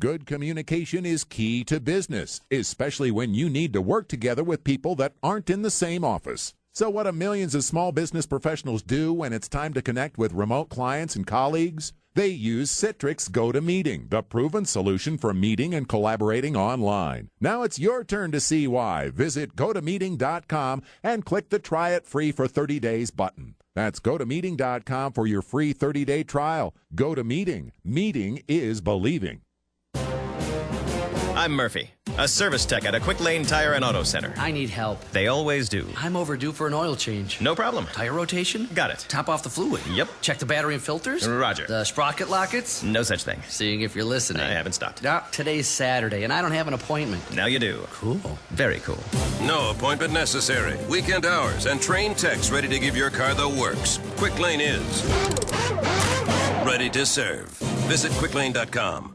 Good communication is key to business, especially when you need to work together with people that aren't in the same office. So what do millions of small business professionals do when it's time to connect with remote clients and colleagues? They use Citrix GoToMeeting, the proven solution for meeting and collaborating online. Now it's your turn to see why. Visit GoToMeeting.com and click the Try It Free for 30 days button. That's GoToMeeting.com for your free 30-day trial. GoToMeeting. Meeting is believing. I'm Murphy, a service tech at a Quick Lane Tire and Auto Center. I need help. They always do. I'm overdue for an oil change. No problem. Tire rotation? Got it. Top off the fluid? Yep. Check the battery and filters? Roger. The sprocket lockets? No such thing. Seeing if you're listening. I haven't stopped. Today's Saturday, and I don't have an appointment. Now you do. Cool. Very cool. No appointment necessary. Weekend hours and trained techs ready to give your car the works. Quick Lane is ready to serve. Visit quicklane.com.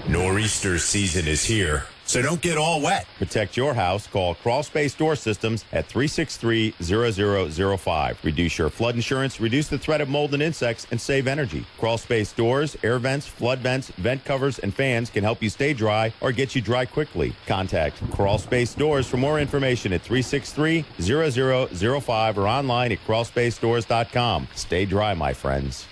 Nor'easter season is here, so don't get all wet. Protect your house. Call Crawl Space Door Systems at 363-0005. Reduce your flood insurance, reduce the threat of mold and insects, and save energy. Crawl Space Doors, air vents, flood vents, vent covers, and fans can help you stay dry or get you dry quickly. Contact Crawl Space Doors for more information at 363-0005 or online at crawlspacedores.com. Stay dry, my friends.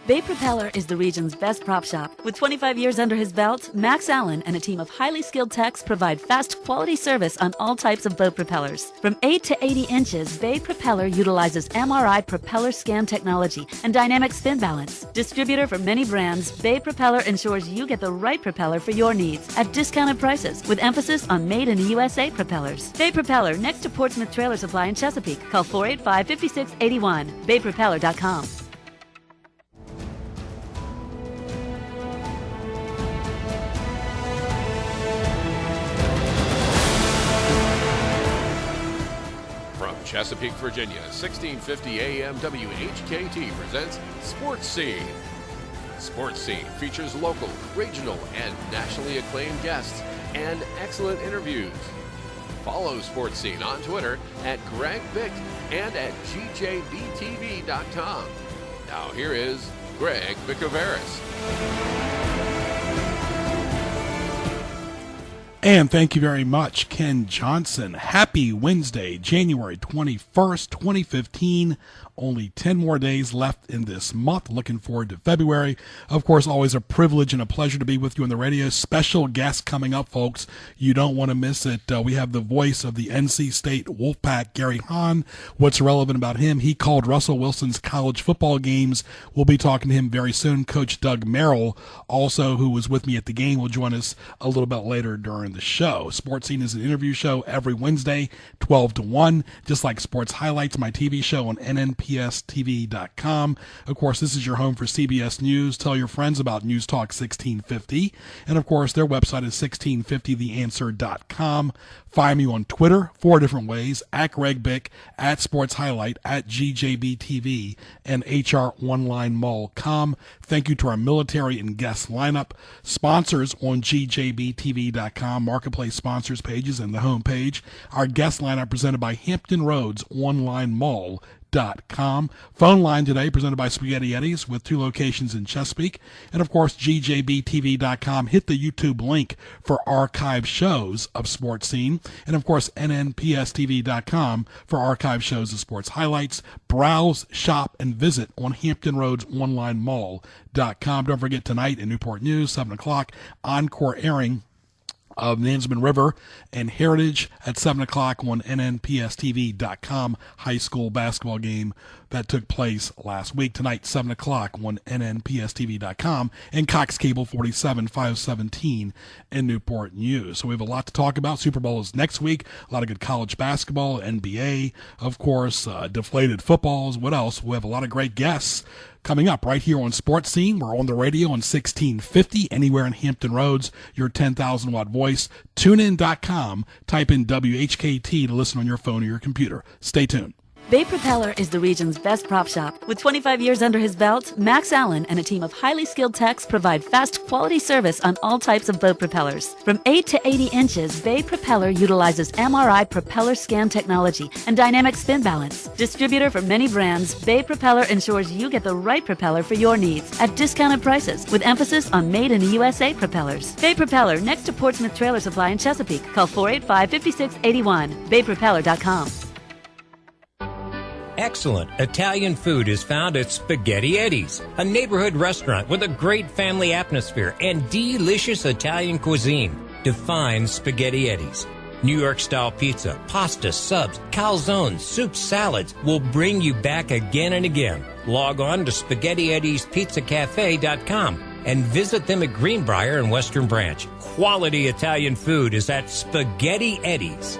Bay Propeller is the region's best prop shop. With 25 years under his belt, Max Allen and a team of highly skilled techs provide fast, quality service on all types of boat propellers. From 8 to 80 inches, Bay Propeller utilizes MRI propeller scan technology and dynamic spin balance. Distributor for many brands, Bay Propeller ensures you get the right propeller for your needs at discounted prices, with emphasis on made-in-the-USA propellers. Bay Propeller, next to Portsmouth Trailer Supply in Chesapeake. Call 485-5681. BayPropeller.com. Chesapeake, Virginia, 1650 AM WHKT presents Sports Scene. Sports Scene features local, regional, and nationally acclaimed guests and excellent interviews. Follow Sports Scene on Twitter at Greg Bick and at GJBTV.com. Now here is Greg Bicouvaris. And thank you very much, Ken Johnson. Happy Wednesday, January 21st, 2015. Only 10 more days left in this month. Looking forward to February. Of course, always a privilege and a pleasure to be with you on the radio. Special guest coming up, folks. You don't want to miss it. We have the voice of the NC State Wolfpack, Gary Hahn. What's relevant about him? He called Russell Wilson's college football games. We'll be talking to him very soon. Coach Doug Merrill, also, who was with me at the game, will join us a little bit later during the show. Sports Scene is an interview show every Wednesday, 12 to 1, just like Sports Highlights, my TV show on NNPSTV.com. Of course, this is your home for CBS News. Tell your friends about News Talk 1650. And, of course, their website is 1650theanswer.com. Find me on Twitter 4 different ways, at Greg Bick, at Sports Highlight, at GJBTV, and HROnlineMall.com. Thank you to our military and guest lineup. Sponsors on GJBTV.com, Marketplace sponsors pages, and the homepage. Our guest lineup presented by Hampton Roads Online Mall. Phone line today presented by Spaghetti Eddies with 2 locations in Chesapeake. And, of course, GJBTV.com. Hit the YouTube link for archive shows of Sports Scene. And, of course, NNPSTV.com for archive shows of sports highlights. Browse, shop, and visit on Hampton Roads Online Mall.com. Don't forget tonight in Newport News, 7 o'clock, encore airing of Nansemond River and Heritage at 7 o'clock on NNPSTV.com. High school basketball game that took place last week. Tonight, 7 o'clock on NNPSTV.com and Cox Cable 47, 517 in Newport News. So we have a lot to talk about. Super Bowl is next week. A lot of good college basketball, NBA, of course, deflated footballs. What else? We have a lot of great guests coming up right here on Sports Scene. We're on the radio on 1650, anywhere in Hampton Roads, your 10,000-watt voice. TuneIn.com. Type in WHKT to listen on your phone or your computer. Stay tuned. Bay Propeller is the region's best prop shop. With 25 years under his belt, Max Allen and a team of highly skilled techs provide fast, quality service on all types of boat propellers. From 8 to 80 inches, Bay Propeller utilizes MRI propeller scan technology and dynamic spin balance. Distributor for many brands, Bay Propeller ensures you get the right propeller for your needs at discounted prices, with emphasis on made in the USA propellers. Bay Propeller, next to Portsmouth Trailer Supply in Chesapeake. Call 485-5681. BayPropeller.com. Excellent Italian food is found at Spaghetti Eddie's, a neighborhood restaurant with a great family atmosphere and delicious Italian cuisine. Define Spaghetti Eddie's. New York-style pizza, pasta, subs, calzones, soups, salads will bring you back again and again. Log on to SpaghettiEddiesPizzaCafe.com and visit them at Greenbrier and Western Branch. Quality Italian food is at Spaghetti Eddie's.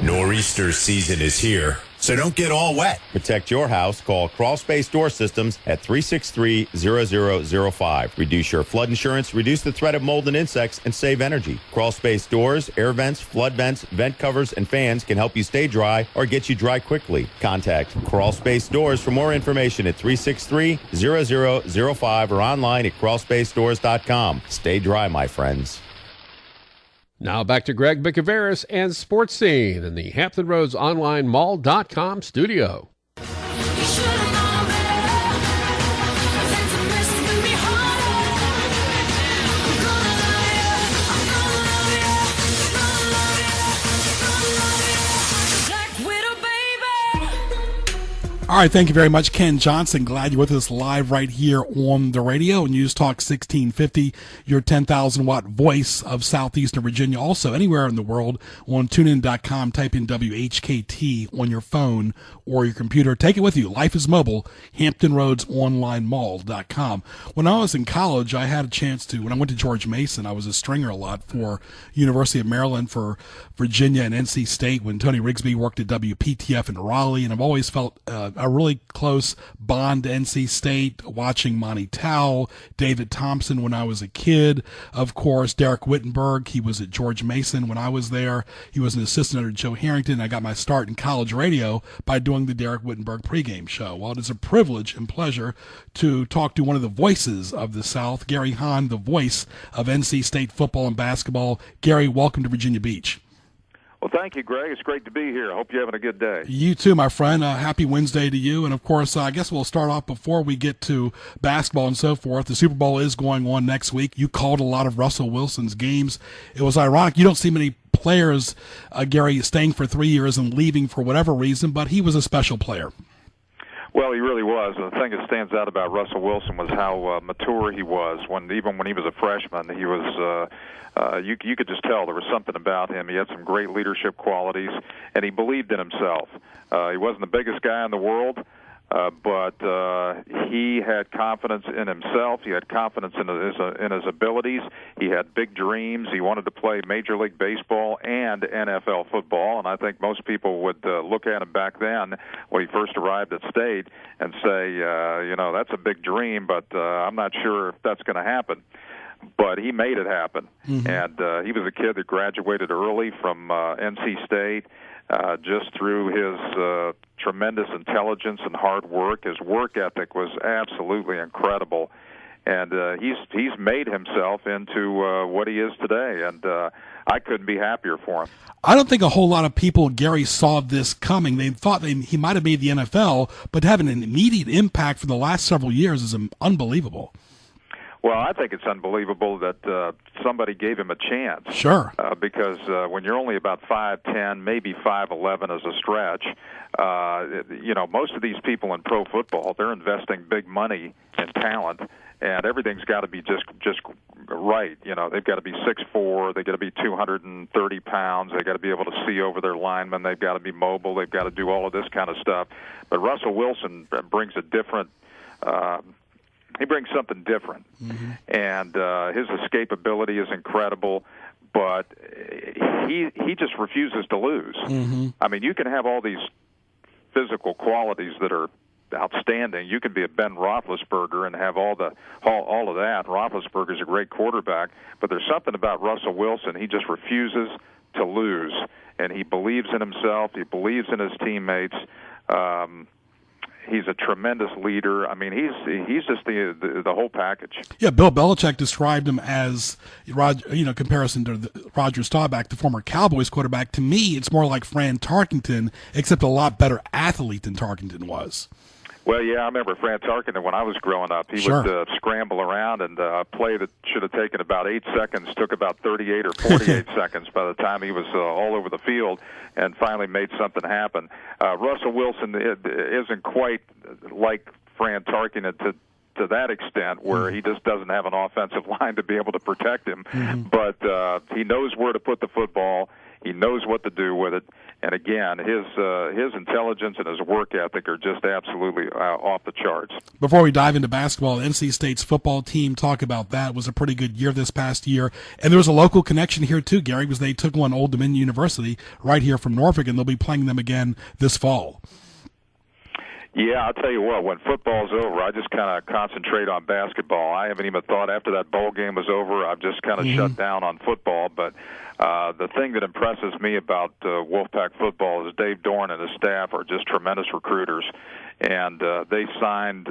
Nor'easter season is here, so don't get all wet. Protect your house. Call Crawl Space Door Systems at 363-0005. Reduce your flood insurance, reduce the threat of mold and insects, and save energy. Crawl Space Doors, air vents, flood vents, vent covers, and fans can help you stay dry or get you dry quickly. Contact Crawl Space Doors for more information at 363-0005 or online at crawlspacedores.com. Stay dry, my friends. Now back to Greg Bicouvaris and Sports Scene in the Hampton Roads Online Mall.com studio. All right, thank you very much, Ken Johnson. Glad you're with us live right here on the radio. News Talk 1650, your 10,000-watt voice of southeastern Virginia. Also, anywhere in the world on tunein.com, type in WHKT on your phone or your computer. Take it with you. Life is mobile, HamptonRoadsOnlineMall.com. When I was in college, I had a chance to, when I went to George Mason, I was a stringer a lot for University of Maryland, for Virginia and NC State when Tony Rigsby worked at WPTF in Raleigh, and I've always felt a really close bond to NC State, watching Monty Towell, David Thompson when I was a kid. Of course, Derek Wittenberg, he was at George Mason when I was there. He was an assistant under Joe Harrington. I got my start in college radio by doing the Derek Wittenberg pregame show. Well, it is a privilege and pleasure to talk to one of the voices of the South, Gary Hahn, the voice of NC State football and basketball. Gary, welcome to Virginia Beach. Well, thank you, Greg. It's great to be here. I hope you're having a good day. You too, my friend. Happy Wednesday to you. And, of course, I guess we'll start off before we get to basketball and so forth. The Super Bowl is going on next week. You called a lot of Russell Wilson's games. It was ironic. You don't see many players, Gary, staying for 3 years and leaving for whatever reason, but he was a special player. Well, he really was. The thing that stands out about Russell Wilson was how mature he was. Even when he was a freshman, he was. You could just tell there was something about him. He had some great leadership qualities, and he believed in himself. He wasn't the biggest guy in the world, but he had confidence in himself. He had confidence in his abilities. He had big dreams. He wanted to play Major League Baseball and NFL football, and I think most people would look at him back then when he first arrived at State and say, that's a big dream, but I'm not sure if that's going to happen. But he made it happen, and he was a kid that graduated early from NC State just through his tremendous intelligence and hard work. His work ethic was absolutely incredible, and he's made himself into what he is today, and I couldn't be happier for him. I don't think a whole lot of people, Gary, saw this coming. They thought he might have made the NFL, but having an immediate impact for the last several years is unbelievable. Well, I think it's unbelievable that somebody gave him a chance. Sure. Because when you're only about 5'10", maybe 5'11" as a stretch, most of these people in pro football, they're investing big money in talent, and everything's got to be just right. They've got to be 6'4", they've got to be 230 pounds, they've got to be able to see over their linemen, they've got to be mobile, they've got to do all of this kind of stuff. But Russell Wilson brings a different he brings something different, and his escapability is incredible, but he just refuses to lose. I mean, you can have all these physical qualities that are outstanding. You can be a Ben Roethlisberger and have all of that. Roethlisberger's a great quarterback, but there's something about Russell Wilson. He just refuses to lose, and he believes in himself. He believes in his teammates. He's a tremendous leader. I mean, he's just the whole package. Yeah, Bill Belichick described him as, comparison to Roger Staubach, the former Cowboys quarterback. To me, it's more like Fran Tarkenton, except a lot better athlete than Tarkenton was. Well, yeah, I remember Fran Tarkenton when I was growing up. He would scramble around, and a play that should have taken about 8 seconds took about 38 or 48 seconds by the time he was all over the field and finally made something happen. Russell Wilson isn't quite like Fran Tarkenton to that extent, where he just doesn't have an offensive line to be able to protect him. But he knows where to put the football. He knows what to do with it, and again, his intelligence and his work ethic are just absolutely off the charts. Before we dive into basketball, NC State's football team, talk about that. It was a pretty good year this past year, and there was a local connection here too, Gary, because they took on Old Dominion University right here from Norfolk, and they'll be playing them again this fall. Yeah, I'll tell you what, when football's over, I just kind of concentrate on basketball. I haven't even thought after that bowl game was over, I've just kind of shut down on football. But the thing that impresses me about Wolfpack football is Dave Dorn and his staff are just tremendous recruiters. And they signed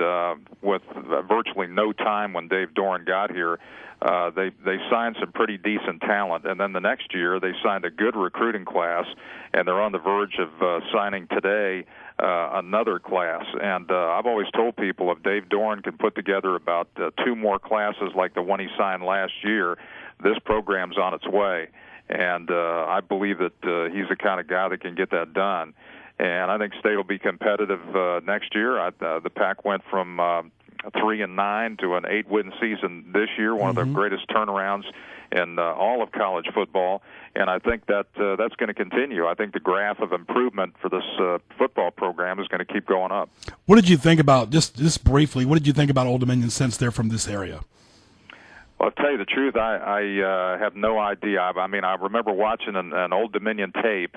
with virtually no time when Dave Dorn got here. They signed some pretty decent talent, and then the next year they signed a good recruiting class, and they're on the verge of signing today another class. And I've always told people if Dave Dorn can put together about 2 more classes like the one he signed last year, this program's on its way. And I believe that he's the kind of guy that can get that done. And I think State will be competitive next year. The Pack went from 3-9 to an 8-win season this year, one of the greatest turnarounds in all of college football, and I think that that's going to continue. I think the graph of improvement for this football program is going to keep going up. What did you think about, just briefly, what did you think about Old Dominion since they're from this area? Well, I'll tell you the truth, I have no idea. I mean, I remember watching an Old Dominion tape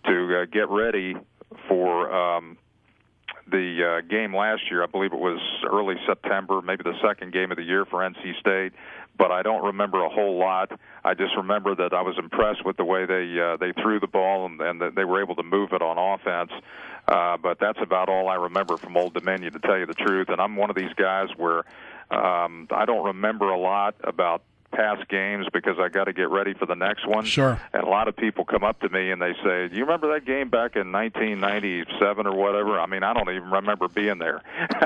to get ready for the game last year. I believe it was early September, maybe the second game of the year for NC State, but I don't remember a whole lot. I just remember that I was impressed with the way they threw the ball and that they were able to move it on offense. But that's about all I remember from Old Dominion, to tell you the truth. And I'm one of these guys where I don't remember a lot about past games because I got to get ready for the next one. Sure. And a lot of people come up to me and they say, "Do you remember that game back in 1997 or whatever?" I mean, I don't even remember being there.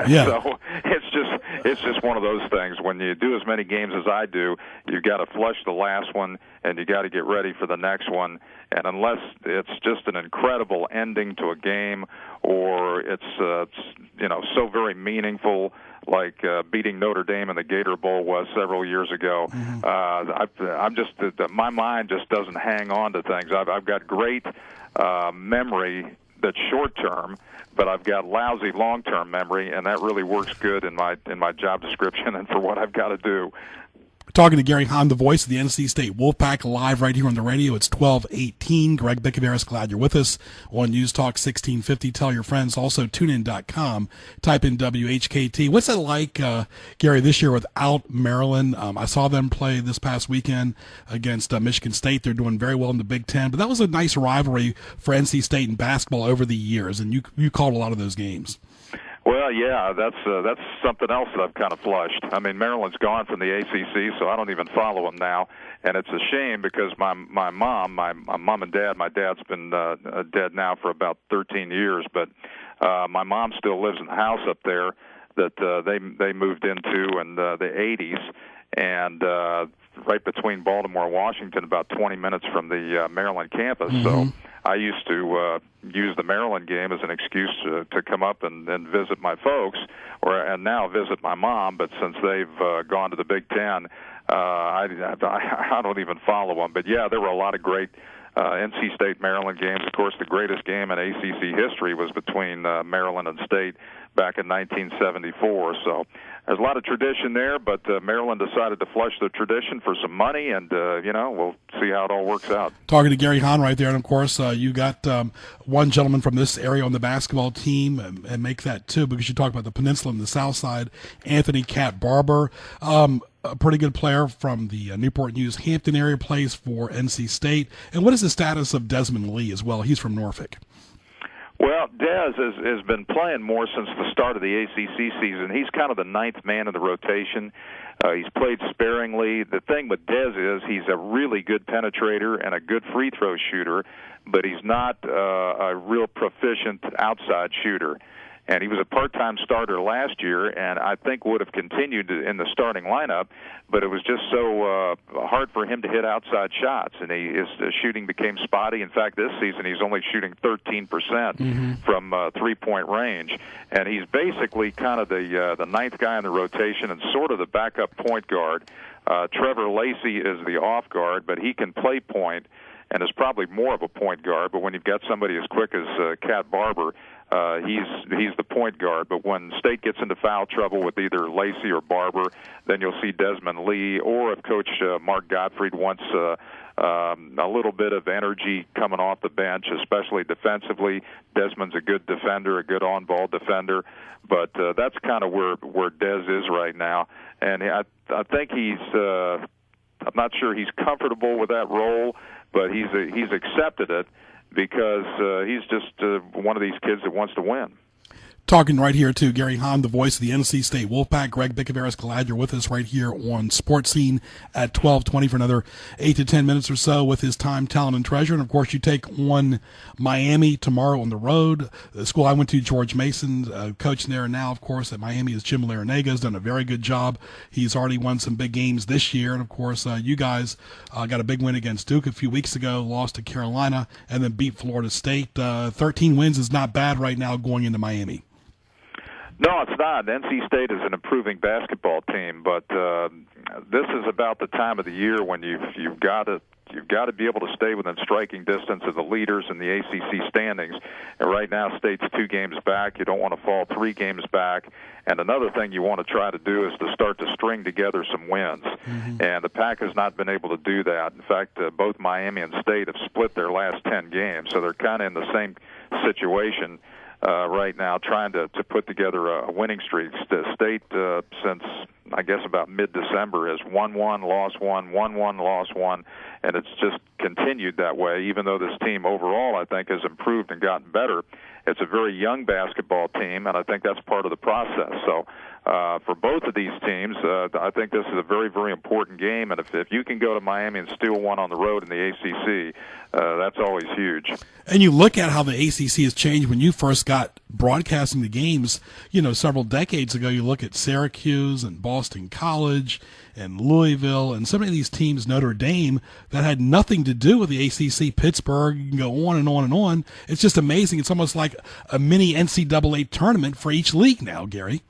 Yeah. So it's just one of those things. When you do as many games as I do, you've got to flush the last one and you got to get ready for the next one. And unless it's just an incredible ending to a game, or it's so very meaningful, like beating Notre Dame in the Gator Bowl was several years ago, I'm just my mind just doesn't hang on to things. I've got great memory that's short term, but I've got lousy long term memory, and that really works good in my job description and for what I've got to do. Talking to Gary Hahn, the voice of the NC State Wolfpack, live right here on the radio. It's 12:18. Greg Bicouvaris, glad you're with us on News Talk 1650. Tell your friends. Also, tunein.com. Type in WHKT. What's it like, Gary, this year without Maryland? I saw them play this past weekend against Michigan State. They're doing very well in the Big Ten, but that was a nice rivalry for NC State in basketball over the years, and you called a lot of those games. Well, yeah, that's something else that I've kind of flushed. I mean, Maryland's gone from the ACC, so I don't even follow them now, and it's a shame because my mom and dad, my dad's been dead now for about 13 years, but my mom still lives in the house up there that they moved into in the 80s, and right between Baltimore and Washington, about 20 minutes from the Maryland campus. So I used to use the Maryland game as an excuse to come up and visit my folks, and now visit my mom. But since they've gone to the Big Ten, I don't even follow them. But yeah, there were a lot of great NC State Maryland games. Of course, the greatest game in ACC history was between Maryland and State back in 1974. So there's a lot of tradition there, but Maryland decided to flush the tradition for some money, and we'll see how it all works out. Talking to Gary Hahn right there, and of course you got one gentleman from this area on the basketball team, and make that two, because you talk about the peninsula and the south side, Anthony Cat Barber, a pretty good player from the Newport News Hampton area, plays for NC State. And what is the status of Desmond Lee as well? He's from Norfolk. Well, Dez has been playing more since the start of the ACC season. He's kind of the ninth man in the rotation. He's played sparingly. The thing with Dez is he's a really good penetrator and a good free throw shooter, but he's not a real proficient outside shooter. And he was a part-time starter last year, and I think would have continued in the starting lineup, but it was just so hard for him to hit outside shots, and his shooting became spotty. In fact, this season he's only shooting 13% from three-point range, and he's basically kind of the ninth guy in the rotation and sort of the backup point guard. Trevor Lacey is the off guard, but he can play point and is probably more of a point guard. But when you've got somebody as quick as Cat Barber, he's the point guard. But when State gets into foul trouble with either Lacey or Barber, then you'll see Desmond Lee, or if Coach Mark Gottfried wants a little bit of energy coming off the bench, especially defensively. Desmond's a good defender, a good on-ball defender, but that's kind of where Dez is right now. And I think I'm not sure he's comfortable with that role, but he's accepted it because he's just one of these kids that wants to win. Talking right here to Gary Hahn, the voice of the NC State Wolfpack. Greg Bicouvaris, glad you're with us right here on Sports Scene at 12:20 for another 8 to 10 minutes or so with his time, talent, and treasure. And, of course, you take on Miami tomorrow on the road. The school I went to, George Mason, coaching there now, of course, at Miami is Jim Larinaga. Has done a very good job. He's already won some big games this year. And, of course, you guys got a big win against Duke a few weeks ago, lost to Carolina, and then beat Florida State. 13 wins is not bad right now going into Miami. No, it's not. NC State is an improving basketball team, but this is about the time of the year when you've got to be able to stay within striking distance of the leaders in the ACC standings. And right now, State's 2 games back. You don't want to fall 3 games back. And another thing you want to try to do is to start to string together some wins. And the Pack has not been able to do that. In fact, both Miami and State have split their last 10 games, so they're kind of in the same situation right now, trying to put together a winning streak. State, since I guess about mid-December, has won 1, lost 1, won 1, lost 1, and it's just continued that way, even though this team overall, I think, has improved and gotten better. It's a very young basketball team, and I think that's part of the process. So for both of these teams, I think this is a very, very important game, and if you can go to Miami and steal one on the road in the ACC, that's always huge. And you look at how the ACC has changed. When you first got broadcasting the games, several decades ago, you look at Syracuse and Boston College and Louisville and so many of these teams, Notre Dame, that had nothing to do with the ACC, Pittsburgh, you can go on and on and on. It's just amazing. It's almost like a mini NCAA tournament for each league now, Gary.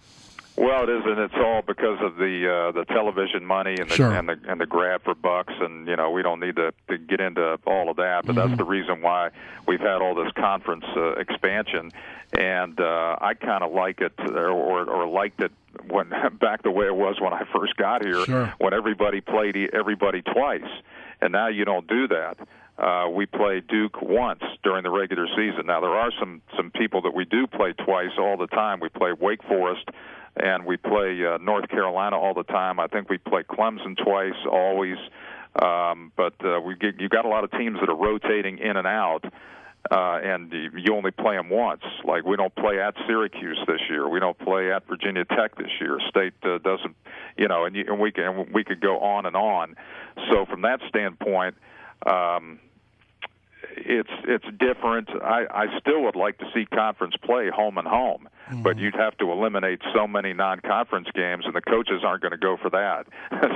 Well, it is, and it's all because of the television money and the grab for bucks, and we don't need to get into all of that, but that's the reason why we've had all this conference expansion, and I kind of like it or liked it when back the way it was when I first got here, when everybody played everybody twice, and now you don't do that. We play Duke once during the regular season. Now there are some people that we do play twice all the time. We play Wake Forest. And we play North Carolina all the time. I think we play Clemson twice, always. But you got a lot of teams that are rotating in and out, and you only play them once. Like we don't play at Syracuse this year. We don't play at Virginia Tech this year. State doesn't, and we could go on and on. So from that standpoint, it's different. I still would like to see conference play home and home, but you'd have to eliminate so many non-conference games, and the coaches aren't going to go for that.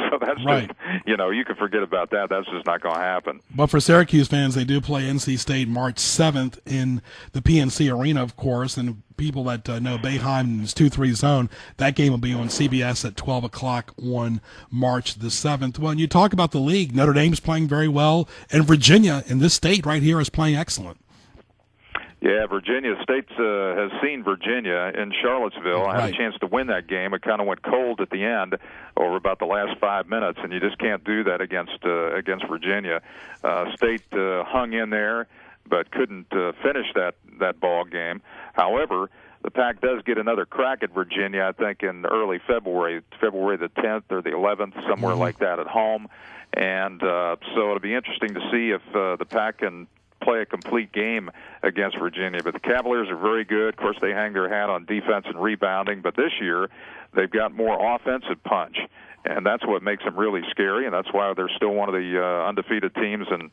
So that's right. Just, you can forget about that. That's just not going to happen. But for Syracuse fans, they do play NC State March 7th in the PNC Arena, of course, and people that know Bayheim's 2-3 zone, that game will be on CBS at 12 o'clock on March the 7th. When you talk about the league, Notre Dame's playing very well, and Virginia in this state right here is playing excellent. Yeah, Virginia State has seen Virginia in Charlottesville. I had a chance to win that game. It kind of went cold at the end over about the last 5 minutes, and you just can't do that against Virginia. State hung in there, but couldn't finish that ball game. However, the Pac does get another crack at Virginia, I think, in early February the 10th or the 11th, somewhere like that at home. And so it'll be interesting to see if the Pac can play a complete game against Virginia. But the Cavaliers are very good. Of course, they hang their hat on defense and rebounding, but this year they've got more offensive punch, and that's what makes them really scary, and that's why they're still one of the undefeated teams in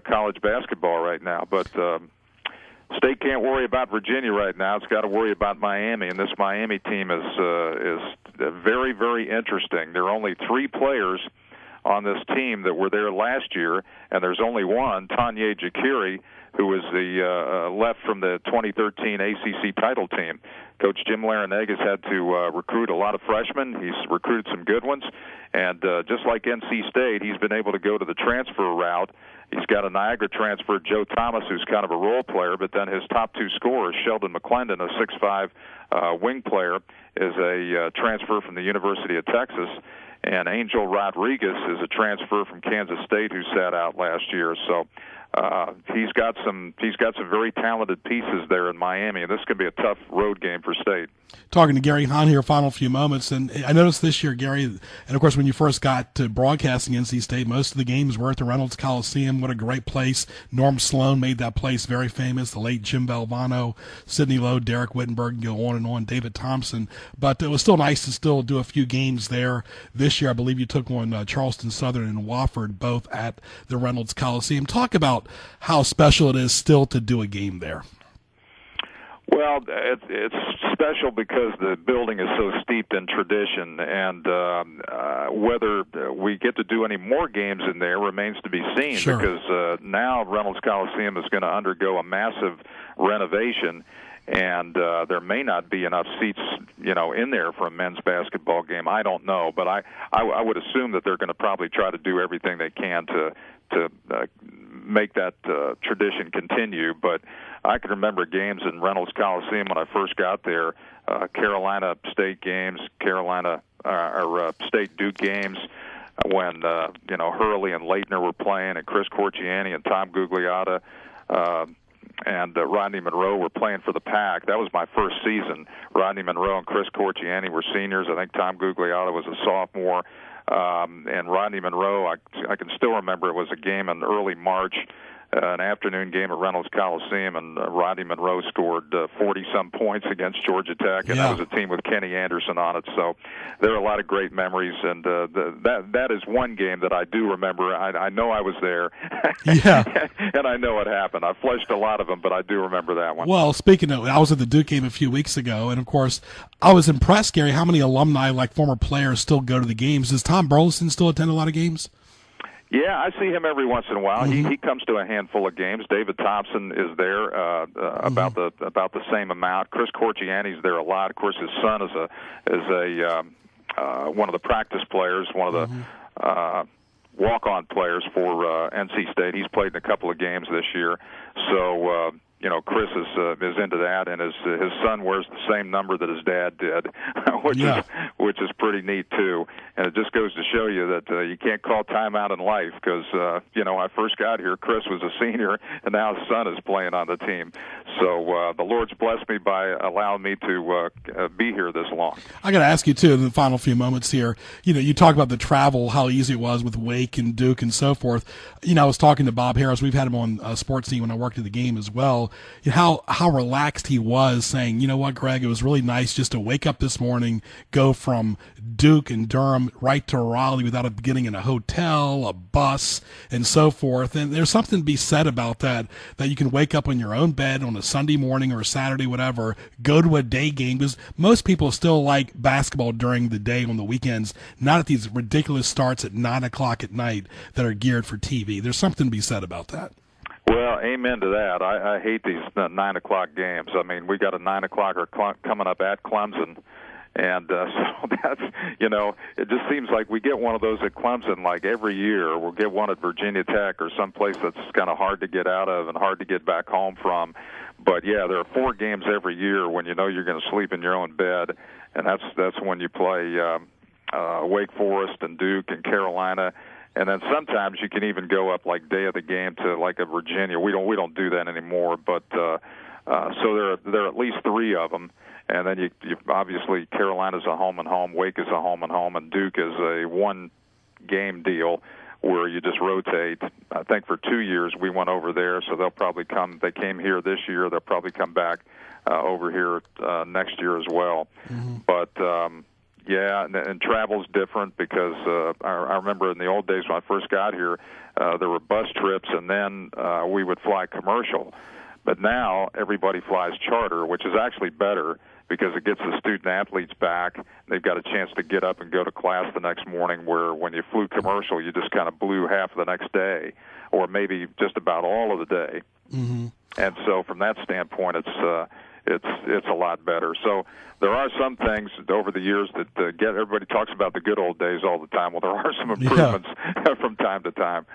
college basketball right now. But State can't worry about Virginia right now. It's got to worry about Miami, and this Miami team is very, very interesting. There are only 3 players on this team that were there last year, and there's only one, Tanya Jakiri, who was the left from the 2013 ACC title team. Coach Jim Larinagas had to recruit a lot of freshmen. He's recruited some good ones, and just like NC State, he's been able to go to the transfer route. He's got a Niagara transfer, Joe Thomas, who's kind of a role player, but then his top 2 scorers, Sheldon McClendon, a 6'5" wing player, is a transfer from the University of Texas, and Angel Rodriguez is a transfer from Kansas State who sat out last year. So he's got some very talented pieces there in Miami, and this could be a tough road game for State. Talking to Gary Hahn here, final few moments, and I noticed this year, Gary, and of course when you first got to broadcasting NC State, most of the games were at the Reynolds Coliseum. What a great place. Norm Sloan made that place very famous, the late Jim Valvano, Sidney Lowe, Derek Wittenberg, go on and on, David Thompson. But it was still nice to still do a few games there. This year, I believe you took on Charleston Southern and Wofford, both at the Reynolds Coliseum. Talk about how special it is still to do a game there. Well, it's special because the building is so steeped in tradition, and whether we get to do any more games in there remains to be seen. Sure. Because now Reynolds Coliseum is going to undergo a massive renovation, and there may not be enough seats, in there for a men's basketball game. I don't know, but I would assume that they're going to probably try to do everything they can to make that tradition continue. But I can remember games in Reynolds Coliseum when I first got there, Carolina State games, State Duke games, when Hurley and Leitner were playing, and Chris Corchiani and Tom Gugliotta and Rodney Monroe were playing for the Pac. That was my first season. Rodney Monroe and Chris Corchiani were seniors. I think Tom Gugliotta was a sophomore. And Rodney Monroe, I can still remember it was a game in early March, an afternoon game at Reynolds Coliseum, and Rodney Monroe scored 40-some points against Georgia Tech, and that was a team with Kenny Anderson on it. So there are a lot of great memories, and that is one game that I do remember. I know I was there, and I know it happened. I flushed a lot of them, but I do remember that one. Well, speaking of, I was at the Duke game a few weeks ago, and of course, I was impressed, Gary, how many alumni, like former players, still go to the games. Does Tom Burleson still attend a lot of games? Yeah, I see him every once in a while. He comes to a handful of games. David Thompson is there about the same amount. Chris Corchiani's there a lot. Of course, his son is a one of the practice players, one of the walk-on players for NC State. He's played in a couple of games this year. So Chris is into that, and his son wears the same number that his dad did, which is pretty neat too. And it just goes to show you that you can't call timeout in life, because when I first got here, Chris was a senior, and now his son is playing on the team. So the Lord's blessed me by allowing me to be here this long. I got to ask you too in the final few moments here. You talk about the travel, how easy it was with Wake and Duke and so forth. I was talking to Bob Harris. We've had him on Sports Scene when I worked at the game as well. How relaxed he was, saying, you know what, Greg, it was really nice just to wake up this morning, go from Duke and Durham right to Raleigh without getting in a hotel, a bus, and so forth. And there's something to be said about that you can wake up on your own bed on a Sunday morning or a Saturday, whatever, go to a day game, because most people still like basketball during the day on the weekends, not at these ridiculous starts at 9 o'clock at night that are geared for TV. There's something to be said about that. Well, amen to that. I hate these 9 o'clock games. I mean, we got a 9 o'clocker coming up at Clemson, and so that's, it just seems like we get one of those at Clemson like every year. We'll get one at Virginia Tech or someplace that's kind of hard to get out of and hard to get back home from. But yeah, there are 4 games every year when you know you're going to sleep in your own bed, and that's when you play Wake Forest and Duke and Carolina, and then sometimes you can even go up like day of the game to like a Virginia. We don't do that anymore, but so there are at least 3 of them, and then you obviously Carolina's a home and home, Wake is a home and home, and Duke is a 1-game deal where you just rotate. I think for 2 years we went over there, so they'll probably come. They came here this year. They'll probably come back over here next year as well. Mm-hmm. But yeah, and travel's different because I remember in the old days when I first got here, there were bus trips, and then we would fly commercial. But now everybody flies charter, which is actually better because it gets the student-athletes back. They've got a chance to get up and go to class the next morning, where when you flew commercial, you just kind of blew half of the next day, or maybe just about all of the day. Mm-hmm. And so from that standpoint, it's a lot better. So there are some things over the years that everybody talks about the good old days all the time. Well, there are some improvements from time to time.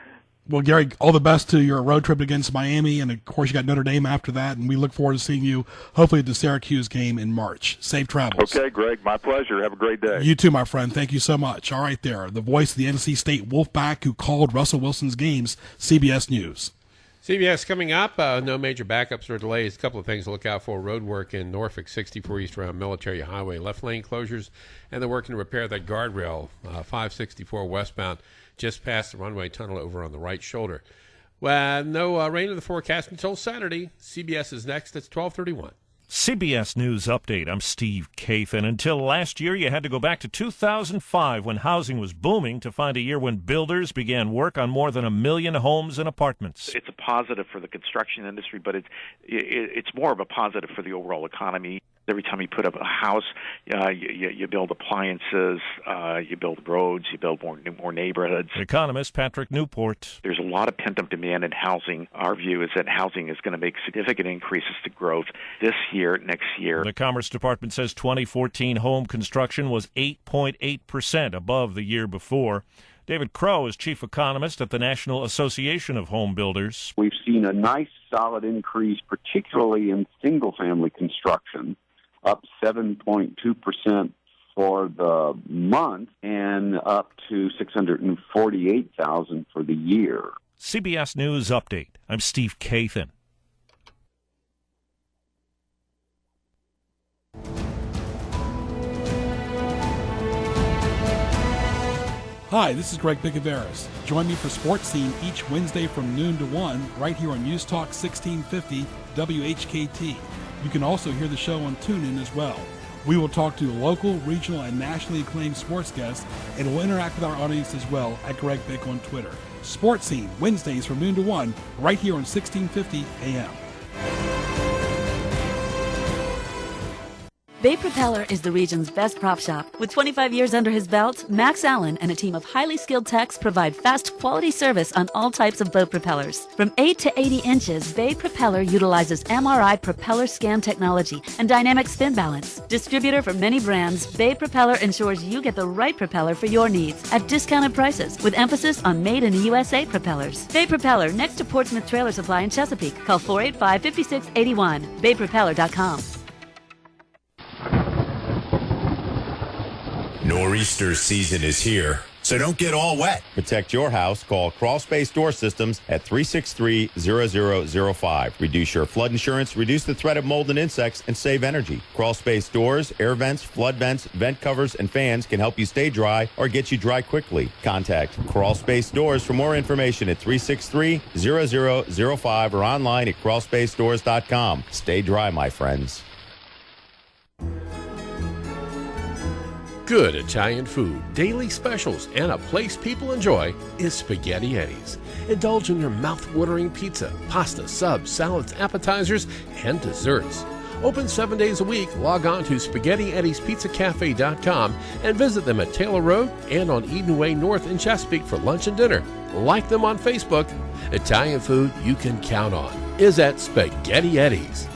Well, Gary, all the best to your road trip against Miami, and of course you got Notre Dame after that, and we look forward to seeing you hopefully at the Syracuse game in March. Safe travels. Okay, Greg, my pleasure. Have a great day. You too, my friend. Thank you so much. All right there, the voice of the NC State Wolfpack who called Russell Wilson's games, CBS News. CBS coming up, no major backups or delays. A couple of things to look out for. Road work in Norfolk, 64 East around Military Highway. Left lane closures, and they're working to repair that guardrail, 564 westbound, just past the runway tunnel over on the right shoulder. Well, no rain in the forecast until Saturday. CBS is next. It's 12:31. CBS News Update. I'm Steve Kathan. Until last year, you had to go back to 2005 when housing was booming to find a year when builders began work on more than 1 million homes and apartments. It's a positive for the construction industry, but it's more of a positive for the overall economy. Every time you put up a house, you build appliances, you build roads, you build more neighborhoods. Economist Patrick Newport. There's a lot of pent-up demand in housing. Our view is that housing is going to make significant increases to growth this year, next year. The Commerce Department says 2014 home construction was 8.8% above the year before. David Crow is chief economist at the National Association of Home Builders. We've seen a nice, solid increase, particularly in single-family construction, up 7.2% for the month and up to 648,000 for the year. CBS News Update. I'm Steve Kathan. Hi, this is Greg Bicouvaris. Join me for Sports Scene each Wednesday from noon to 1 right here on News Talk 1650 WHKT. You can also hear the show on TuneIn as well. We will talk to local, regional, and nationally acclaimed sports guests, and we'll interact with our audience as well at Greg Bick on Twitter. Sports Scene, Wednesdays from noon to 1, right here on 1650 AM. Bay Propeller is the region's best prop shop. With 25 years under his belt, Max Allen and a team of highly skilled techs provide fast, quality service on all types of boat propellers. From 8 to 80 inches, Bay Propeller utilizes MRI propeller scan technology and dynamic spin balance. Distributor for many brands, Bay Propeller ensures you get the right propeller for your needs at discounted prices, with emphasis on made-in-the-USA propellers. Bay Propeller, next to Portsmouth Trailer Supply in Chesapeake. Call 485-5681. BayPropeller.com. Nor'easter season is here, so don't get all wet. Protect your house. Call Crawl Space Door Systems at 363-0005. Reduce your flood insurance, reduce the threat of mold and insects, and save energy. Crawl Space Doors, air vents, flood vents, vent covers, and fans can help you stay dry or get you dry quickly. Contact Crawl Space Doors for more information at 363-0005 or online at crawlspacedores.com. Stay dry, my friends. Good Italian food, daily specials, and a place people enjoy is Spaghetti Eddie's. Indulge in your mouth-watering pizza, pasta, subs, salads, appetizers, and desserts. Open 7 days a week. Log on to SpaghettiEddiesPizzaCafe.com and visit them at Taylor Road and on Eden Way North in Chesapeake for lunch and dinner. Like them on Facebook. Italian food you can count on is at Spaghetti Eddie's.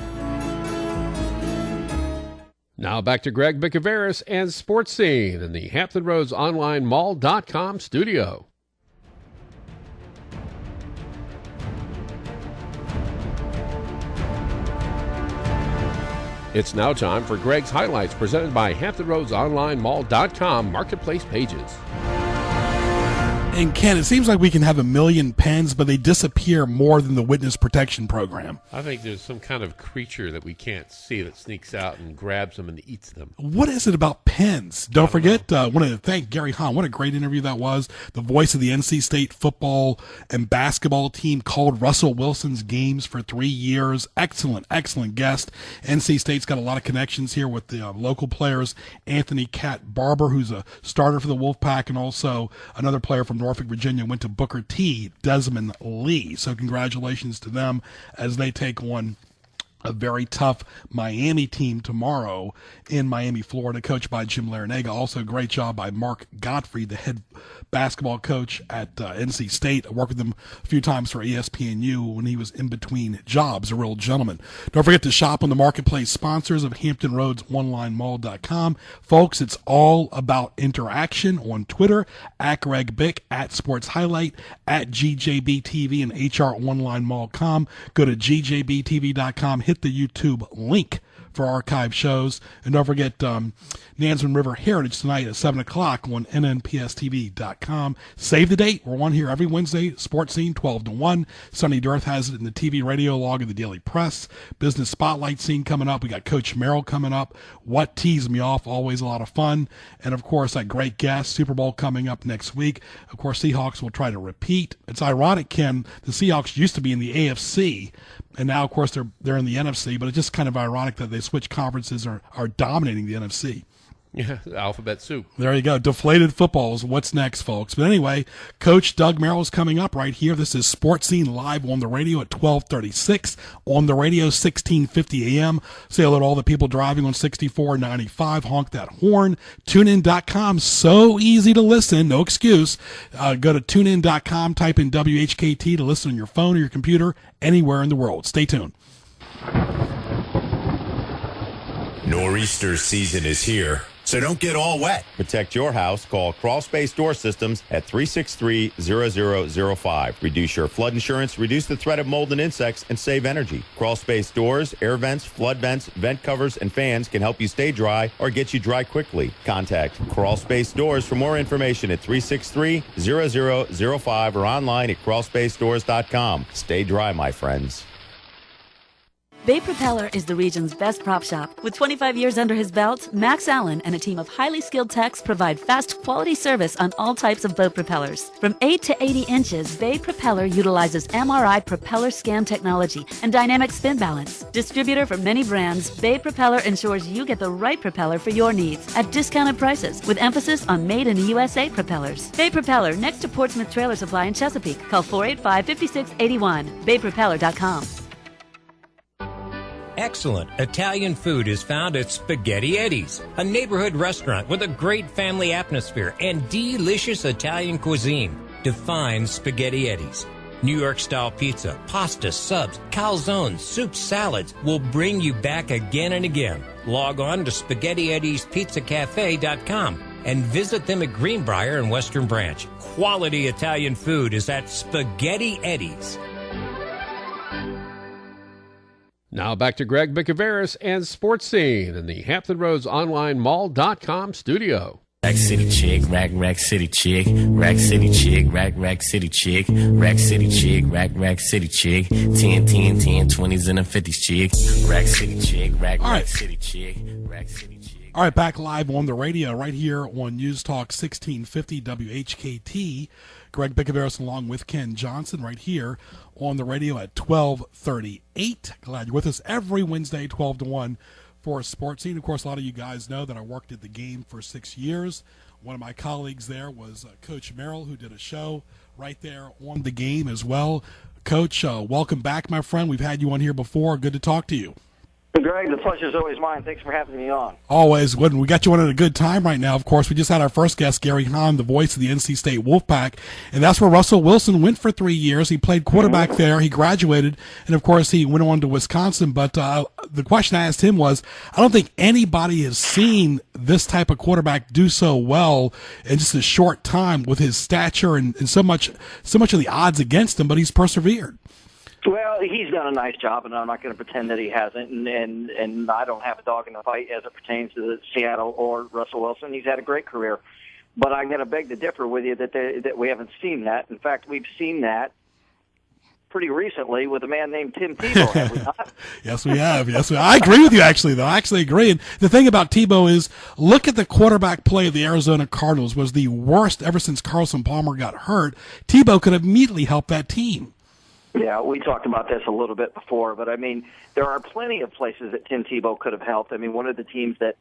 Now back to Greg Bicouvaris and Sports Scene in the Hampton Roads Online Mall.com studio. It's now time for Greg's Highlights, presented by HamptonRoadsOnlineMall.com Marketplace Pages. And Ken, it seems like we can have a million pens, but they disappear more than the witness protection program. I think there's some kind of creature that we can't see that sneaks out and grabs them and eats them. What is it about pens? Don't forget, I want to thank Gary Hahn. What a great interview that was. The voice of the NC State football and basketball team called Russell Wilson's games for 3 years. Excellent, excellent guest. NC State's got a lot of connections here with the local players. Anthony Cat Barber, who's a starter for the Wolfpack, and also another player from Norfolk, Virginia, went to Booker T, Desmond Lee. So congratulations to them as they take on a very tough Miami team tomorrow in Miami, Florida, coached by Jim Larinaga. Also, great job by Mark Gottfried, the head basketball coach at NC State. I worked with him a few times for ESPNU when he was in between jobs, a real gentleman. Don't forget to shop on the marketplace sponsors of HamptonRoadsOnlineMall.com. Folks, it's all about interaction on Twitter, at Greg Bick, at Sports Highlight, at GJBTV, and HROnlineMall.com. Go to GJBTV.com. Hit the YouTube link for archive shows. And don't forget Nansemond River Heritage tonight at 7 o'clock on NNPSTV.com. Save the date. We're on here every Wednesday. Sports Scene, 12 to 1. Sonny Dirth has it in the TV radio log of the Daily Press. Business Spotlight Scene coming up. We got Coach Merrill coming up. What Teased Me Off, always a lot of fun. And, of course, that great guest, Super Bowl coming up next week. Of course, Seahawks will try to repeat. It's ironic, Ken, the Seahawks used to be in the AFC, and now, of course, they're in the NFC, but it's just kind of ironic that they switch conferences are dominating the NFC. Yeah, alphabet soup. There you go. Deflated footballs. What's next, folks? But anyway, Coach Doug Merrill is coming up right here. This is Sports Scene live on the radio at 12:36. On the radio, 1650 a.m. Say hello to all the people driving on 6495. Honk that horn. TuneIn.com. So easy to listen. No excuse. Go to TuneIn.com. Type in WHKT to listen on your phone or your computer anywhere in the world. Stay tuned. Nor'easter season is here, so don't get all wet. Protect your house. Call Crawl Space Door Systems at 363-0005. Reduce your flood insurance, reduce the threat of mold and insects, and save energy. Crawl Space Doors, air vents, flood vents, vent covers, and fans can help you stay dry or get you dry quickly. Contact Crawl Space Doors for more information at 363-0005 or online at crawlspacedores.com. Stay dry, my friends. Bay Propeller is the region's best prop shop. With 25 years under his belt, Max Allen and a team of highly skilled techs provide fast, quality service on all types of boat propellers. From 8 to 80 inches, Bay Propeller utilizes MRI propeller scan technology and dynamic spin balance. Distributor for many brands, Bay Propeller ensures you get the right propeller for your needs at discounted prices, with emphasis on made-in-the-USA propellers. Bay Propeller, next to Portsmouth Trailer Supply in Chesapeake. Call 485-5681. BayPropeller.com. Excellent Italian food is found at Spaghetti Eddie's, a neighborhood restaurant with a great family atmosphere and delicious Italian cuisine. Define Spaghetti Eddie's. New York-style pizza, pasta, subs, calzones, soups, salads will bring you back again and again. Log on to SpaghettiEddiesPizzaCafe.com and visit them at Greenbrier and Western Branch. Quality Italian food is at Spaghetti Eddie's. Now back to Greg Bicouvaris and Sports Scene in the HamptonRoadsOnlineMall.com studio. Rack City chick, rack city chick, rack city chick, rack city chick, rack city chick, rack city chick, 10, 20s and a 50s chick, rack city chick, rack city chick, rack city chick. All right, back live on the radio right here on News Talk 1650 WHKT. Greg Bicouvaris along with Ken Johnson right here on the radio at 12:38. Glad you're with us every Wednesday, 12 to 1 for Sports Scene. Of course, a lot of you guys know that I worked at the game for 6 years. One of my colleagues there was Coach Merrill, who did a show right there on the game as well. Coach, welcome back, my friend. We've had you on here before. Good to talk to you. Greg, the pleasure is always mine. Thanks for having me on. Always. We got you on at a good time right now. Of course, we just had our first guest, Gary Hahn, the voice of the NC State Wolfpack, and that's where Russell Wilson went for 3 years. He played quarterback there. He graduated, and, of course, he went on to Wisconsin. But the question I asked him was, I don't think anybody has seen this type of quarterback do so well in just a short time with his stature and so much of the odds against him, but he's persevered. Well, he's done a nice job, and I'm not going to pretend that he hasn't. And I don't have a dog in the fight as it pertains to Seattle or Russell Wilson. He's had a great career, but I'm going to beg to differ with you that we haven't seen that. In fact, we've seen that pretty recently with a man named Tim Tebow, have we not? Yes, we have. Yes, I agree with you, actually, though. I actually agree. And the thing about Tebow is, look at the quarterback play of the Arizona Cardinals was the worst ever since Carson Palmer got hurt. Tebow could immediately help that team. Yeah, we talked about this a little bit before, but I mean, there are plenty of places that Tim Tebow could have helped. I mean, one of the teams that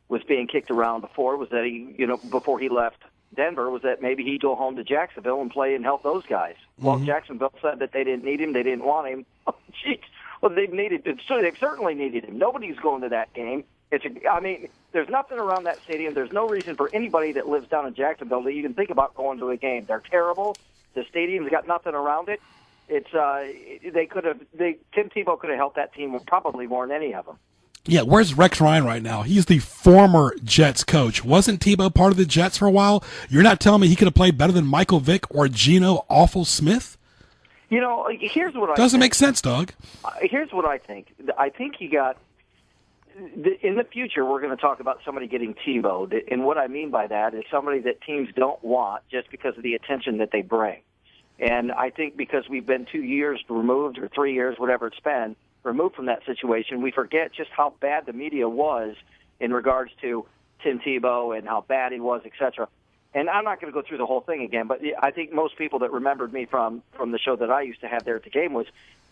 was being kicked around before was that before he left Denver, was that maybe he'd go home to Jacksonville and play and help those guys. Well, Jacksonville said that they didn't need him, they didn't want him. Oh, jeez. Well, they certainly needed him. Nobody's going to that game. There's nothing around that stadium. There's no reason for anybody that lives down in Jacksonville to even think about going to a game. They're terrible. The stadium's got nothing around it. Tim Tebow could have helped that team probably more than any of them. Yeah, where's Rex Ryan right now? He's the former Jets coach. Wasn't Tebow part of the Jets for a while? You're not telling me he could have played better than Michael Vick or Geno Awful Smith? Here's what Doesn't make sense, Doug. Here's what I think. I think you got in the future, we're going to talk about somebody getting Tebowed, and what I mean by that is somebody that teams don't want just because of the attention that they bring. And I think because we've been 2 years removed, or 3 years, whatever it's been, removed from that situation, we forget just how bad the media was in regards to Tim Tebow and how bad he was, etc. And I'm not going to go through the whole thing again, but I think most people that remembered me from the show that I used to have there at the game was,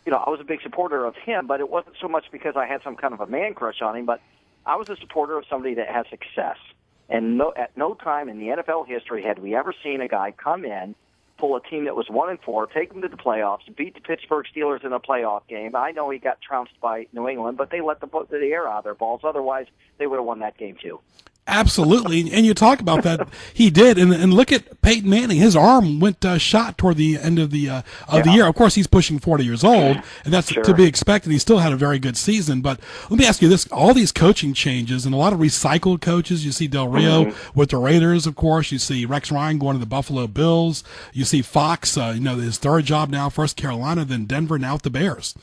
I was a big supporter of him, but it wasn't so much because I had some kind of a man crush on him, but I was a supporter of somebody that had success. And at no time in the NFL history had we ever seen a guy come in, pull a team that was 1-4, take them to the playoffs, beat the Pittsburgh Steelers in a playoff game. I know he got trounced by New England, but they let the air out of their balls. Otherwise, they would have won that game too. Absolutely, and you talk about that. He did, and look at Peyton Manning. His arm went shot toward the end of the year. Of course, he's pushing 40 years old, and that's to be expected. He still had a very good season. But let me ask you this: all these coaching changes and a lot of recycled coaches. You see Del Rio with the Raiders, of course. You see Rex Ryan going to the Buffalo Bills. You see Fox, his third job now, first Carolina, then Denver, now with the Bears.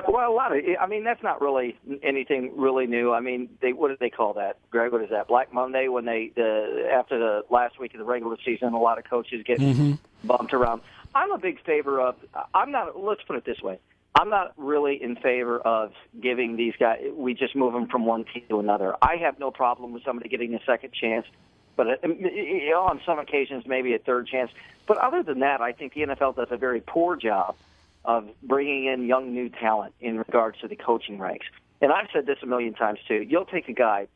Well, that's not really anything really new. I mean, what did they call that, Greg? What is that, Black Monday, when after the last week of the regular season, a lot of coaches get bumped around. I'm a big favor of, let's put it this way, I'm not really in favor of giving these guys, we just move them from one team to another. I have no problem with somebody getting a second chance, but on some occasions, maybe a third chance. But other than that, I think the NFL does a very poor job of bringing in young new talent in regards to the coaching ranks. And I've said this a million times too. You'll take a guy,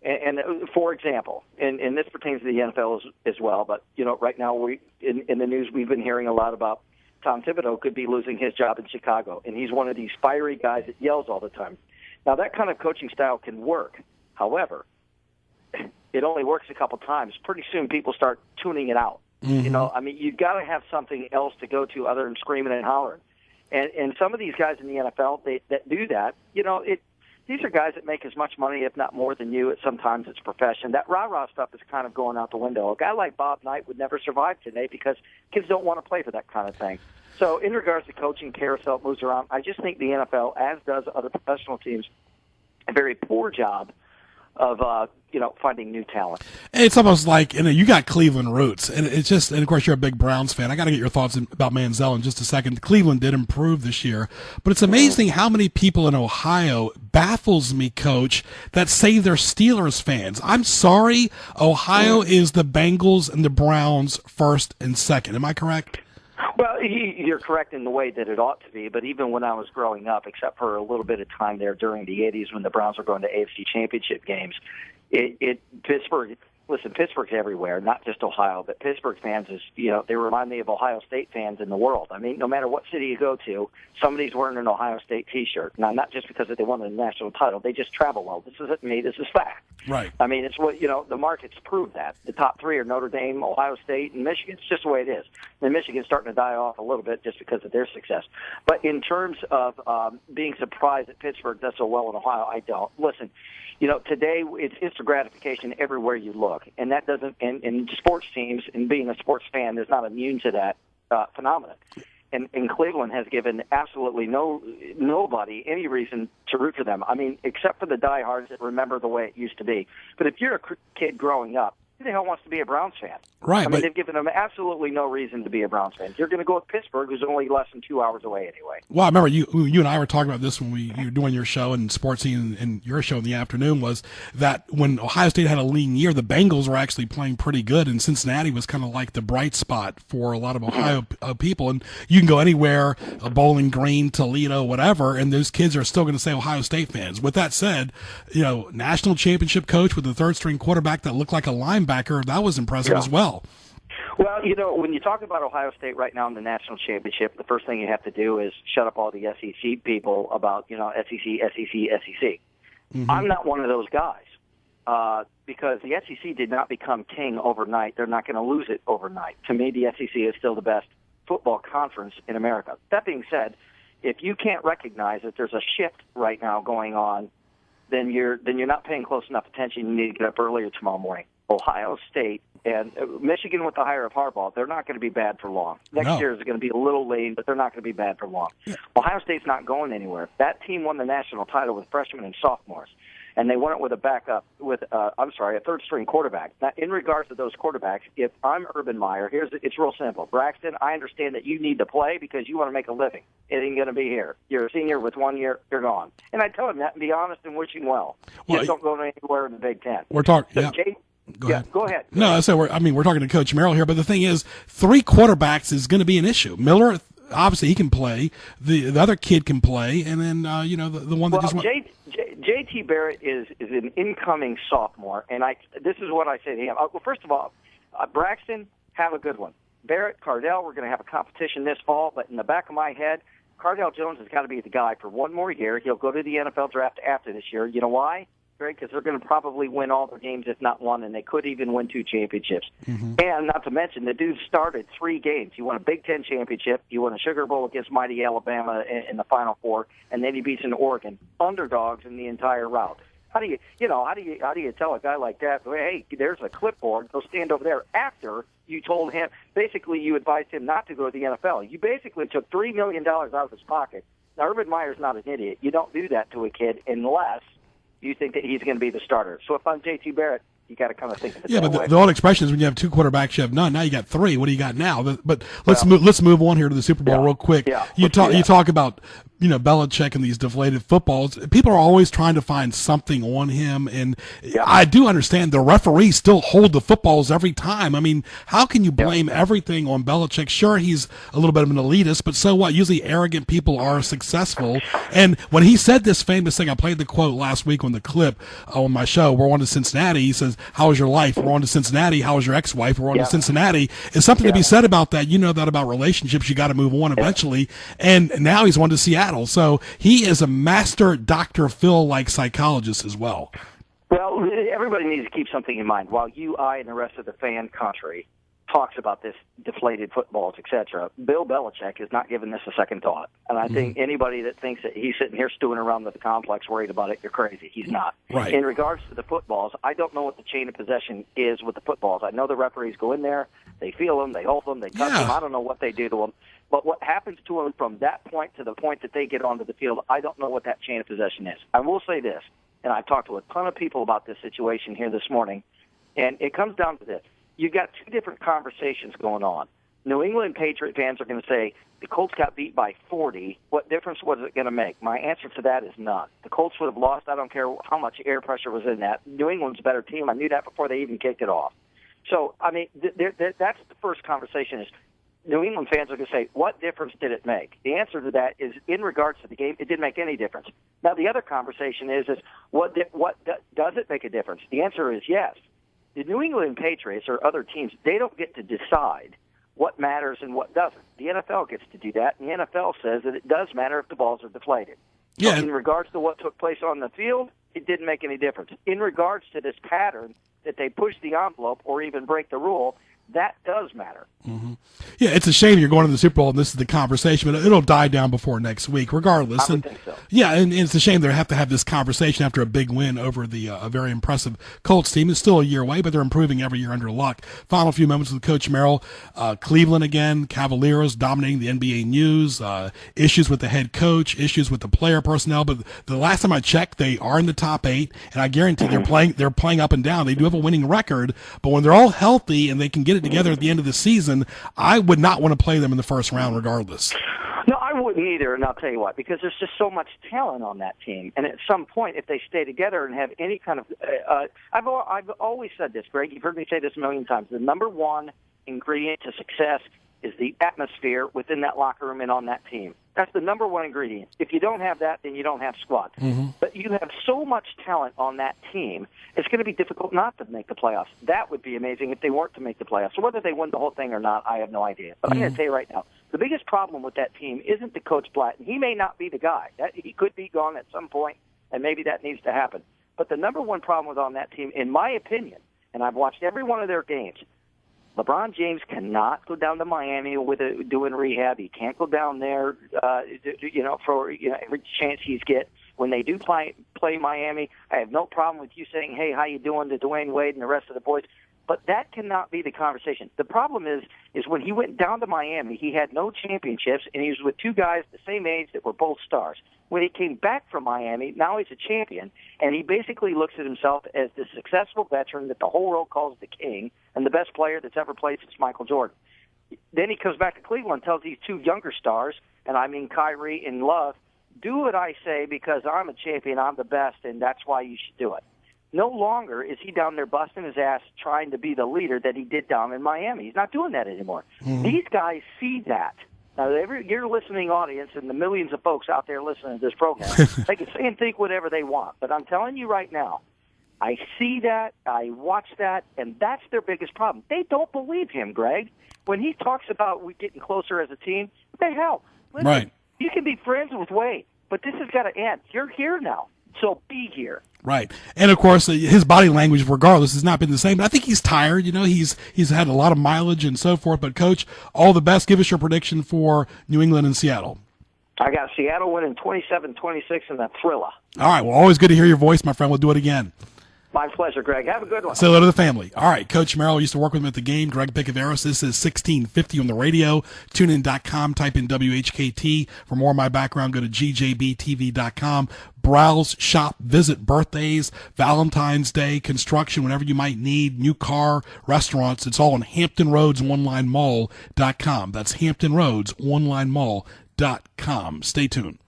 and for example, and this pertains to the NFL as well, but right now in the news we've been hearing a lot about Tom Thibodeau could be losing his job in Chicago, and he's one of these fiery guys that yells all the time. Now that kind of coaching style can work. However, it only works a couple times. Pretty soon people start tuning it out. You've got to have something else to go to other than screaming and hollering. And some of these guys in the NFL that do that, these are guys that make as much money, if not more, than you. Sometimes it's profession. That rah-rah stuff is kind of going out the window. A guy like Bob Knight would never survive today because kids don't want to play for that kind of thing. So in regards to coaching, carousel moves around. I just think the NFL, as does other professional teams, a very poor job of finding new talent. It's almost like you got Cleveland roots, and it's just, and of course you're a big Browns fan. I got to get your thoughts about Manziel in just a second. Cleveland did improve this year, but it's amazing how many people in Ohio, baffles me, Coach, that say they're Steelers fans. I'm sorry, Ohio is the Bengals and the Browns first and second. Am I correct? Well, you're correct in the way that it ought to be, but even when I was growing up, except for a little bit of time there during the 80s when the Browns were going to AFC championship games, Pittsburgh's everywhere, not just Ohio, but Pittsburgh fans they remind me of Ohio State fans in the world. I mean, no matter what city you go to, somebody's wearing an Ohio State T-shirt. Now, not just because they won the national title, they just travel well. This isn't me, this is fact. Right. I mean, it's what, the markets prove that. The top three are Notre Dame, Ohio State, and Michigan. It's just the way it is. And Michigan's starting to die off a little bit just because of their success. But in terms of being surprised that Pittsburgh does so well in Ohio, I don't. Listen, today it's instant gratification everywhere you look, and that doesn't. And sports teams and being a sports fan is not immune to that phenomenon. and Cleveland has given absolutely nobody any reason to root for them. I mean, except for the diehards that remember the way it used to be. But if you're a kid growing up, who the hell wants to be a Browns fan? Right. I mean, they've given them absolutely no reason to be a Browns fan. You're going to go with Pittsburgh, who's only less than 2 hours away anyway. Well, I remember you and I were talking about this when you were doing your show and Sports Scene and your show in the afternoon, was that when Ohio State had a lean year, the Bengals were actually playing pretty good, and Cincinnati was kind of like the bright spot for a lot of Ohio people. And you can go anywhere, Bowling Green, Toledo, whatever, and those kids are still going to say Ohio State fans. With that said, national championship coach with a third-string quarterback that looked like a linebacker, that was impressive as well. Well, when you talk about Ohio State right now in the national championship, the first thing you have to do is shut up all the SEC people about, SEC. Mm-hmm. I'm not one of those guys because the SEC did not become king overnight. They're not going to lose it overnight. To me, the SEC is still the best football conference in America. That being said, if you can't recognize that there's a shift right now going on, then you're not paying close enough attention. You need to get up earlier tomorrow morning. Ohio State and Michigan with the hire of Harbaugh, they're not going to be bad for long. Next year is going to be a little lean, but they're not going to be bad for long. Yeah. Ohio State's not going anywhere. That team won the national title with freshmen and sophomores, and they won it with a third-string quarterback. Now, in regards to those quarterbacks, if I'm Urban Meyer, it's real simple. Braxton, I understand that you need to play because you want to make a living. It ain't going to be here. You're a senior with 1 year, you're gone. And I tell him that and be honest and wish him well. Just don't go anywhere in the Big Ten. We're talking. Go ahead. No, so we're talking to Coach Merrill here, but the thing is, 3 quarterbacks is going to be an issue. Miller, obviously, he can play. The other kid can play, and then the one that just went. JT Barrett is an incoming sophomore, and this is what I say to him. Well, first of all, Braxton, have a good one. Barrett, Cardell, we're going to have a competition this fall, but in the back of my head, Cardell Jones has got to be the guy for one more year. He'll go to the NFL draft after this year. You know why? Because they're going to probably win all their games, if not one, and they could even win 2 championships. Mm-hmm. And not to mention, the dude started 3 games. He won a Big Ten championship. He won a Sugar Bowl against mighty Alabama in the Final Four, and then he beats an Oregon, underdogs in the entire route. How do you tell a guy like that, hey, there's a clipboard, go stand over there, after you told him, basically you advised him not to go to the NFL. You basically took $3 million out of his pocket. Now, Urban Meyer's not an idiot. You don't do that to a kid unless you think that he's going to be the starter. So if I'm JT Barrett, you got to kind of think of it that way. The old expression is when you have 2 quarterbacks, you have none. Now you got 3. What do you got now? But let's move on here to the Super Bowl real quick. Yeah, you talk about Belichick and these deflated footballs. People are always trying to find something on him, and I do understand the referees still hold the footballs every time. I mean, how can you blame everything on Belichick? Sure, he's a little bit of an elitist, but so what? Usually arrogant people are successful. And when he said this famous thing, I played the quote last week on the clip on my show, we're on to Cincinnati. He says, how was your life? We're on to Cincinnati. How was your ex-wife? We're on to Cincinnati. It's something to be said about that. You know that about relationships. You got to move on eventually. And now he's on to Seattle. So he is a master Dr. Phil-like psychologist as well. Well, everybody needs to keep something in mind. While you, I, and the rest of the fan country talks about this deflated footballs, etc., Bill Belichick is not giving this a second thought. And I think anybody that thinks that he's sitting here stewing around with the complex worried about it, you're crazy. He's not. Right. In regards to the footballs, I don't know what the chain of possession is with the footballs. I know the referees go in there, they feel them, they hold them, they touch them. I don't know what they do to them. But what happens to them from that point to the point that they get onto the field, I don't know what that chain of possession is. I will say this, and I've talked to a ton of people about this situation here this morning, and it comes down to this. You've got 2 different conversations going on. New England Patriot fans are going to say, the Colts got beat by 40. What difference was it going to make? My answer to that is none. The Colts would have lost. I don't care how much air pressure was in that. New England's a better team. I knew that before they even kicked it off. So, I mean, that's the first conversation is, New England fans are going to say, what difference did it make? The answer to that is, in regards to the game, it didn't make any difference. Now, the other conversation is what does it make a difference? The answer is yes. The New England Patriots or other teams, they don't get to decide what matters and what doesn't. The NFL gets to do that, and the NFL says that it does matter if the balls are deflated. Yeah. So in regards to what took place on the field, it didn't make any difference. In regards to this pattern that they push the envelope or even break the rule, That does matter. Mm-hmm. Yeah, it's a shame you're going to the Super Bowl and this is the conversation, but it'll die down before next week, regardless. I would think so. Yeah, and it's a shame they have to have this conversation after a big win over the a very impressive Colts team. It's still a year away, but they're improving every year under Luck. Final few moments with Coach Merrill. Cleveland again, Cavaliers dominating the NBA news. Issues with the head coach, issues with the player personnel. But the last time I checked, they are in the top 8, and I guarantee they're playing up and down. They do have a winning record, but when they're all healthy and they can get it together at the end of the season, I would not want to play them in the first round regardless. No, I wouldn't either, and I'll tell you what, because there's just so much talent on that team. And at some point, if they stay together and have any kind of I've always said this, Greg, you've heard me say this a million times, the number one ingredient to success is the atmosphere within that locker room and on that team. That's the number one ingredient. If you don't have that, then you don't have squad. Mm-hmm. But you have so much talent on that team, it's going to be difficult not to make the playoffs. That would be amazing if they weren't to make the playoffs. So whether they win the whole thing or not, I have no idea. But I'm going to tell you right now, the biggest problem with that team isn't the Coach Blatton. He may not be the guy. He could be gone at some point, and maybe that needs to happen. But the number one problem with on that team, in my opinion, and I've watched every one of their games, LeBron James cannot go down to Miami doing rehab. He can't go down there, for every chance he's get. When they do play Miami, I have no problem with you saying, "Hey, how you doing?" to Dwayne Wade and the rest of the boys. But that cannot be the conversation. The problem is when he went down to Miami, he had no championships, and he was with two guys the same age that were both stars. When he came back from Miami, now he's a champion, and he basically looks at himself as the successful veteran that the whole world calls the king and the best player that's ever played since Michael Jordan. Then he comes back to Cleveland and tells these two younger stars, and I mean Kyrie and Love, do what I say because I'm a champion, I'm the best, and that's why you should do it. No longer is he down there busting his ass trying to be the leader that he did down in Miami. He's not doing that anymore. Mm-hmm. These guys see that. Now, your listening audience and the millions of folks out there listening to this program, they can say and think whatever they want. But I'm telling you right now, I see that, I watch that, and that's their biggest problem. They don't believe him, Greg. When he talks about we getting closer as a team, what the hell? Listen, right. You can be friends with Wade, but this has got to end. You're here now, so be here. Right. And, of course, his body language, regardless, has not been the same. But I think he's tired. He's had a lot of mileage and so forth. But, Coach, all the best. Give us your prediction for New England and Seattle. I got Seattle winning 27-26 in a thriller. All right. Well, always good to hear your voice, my friend. We'll do it again. My pleasure, Greg. Have a good one. Say hello to the family. All right. Coach Merrill used to work with him at the game. Greg Bicouvaris. This is 1650 on the radio. TuneIn.com. Type in WHKT. For more of my background, go to gjbtv.com. Browse, shop, visit birthdays, Valentine's Day, construction, whatever you might need, new car, restaurants. It's all on HamptonRoadsOnlineMall.com. That's HamptonRoadsOnlineMall.com. Stay tuned.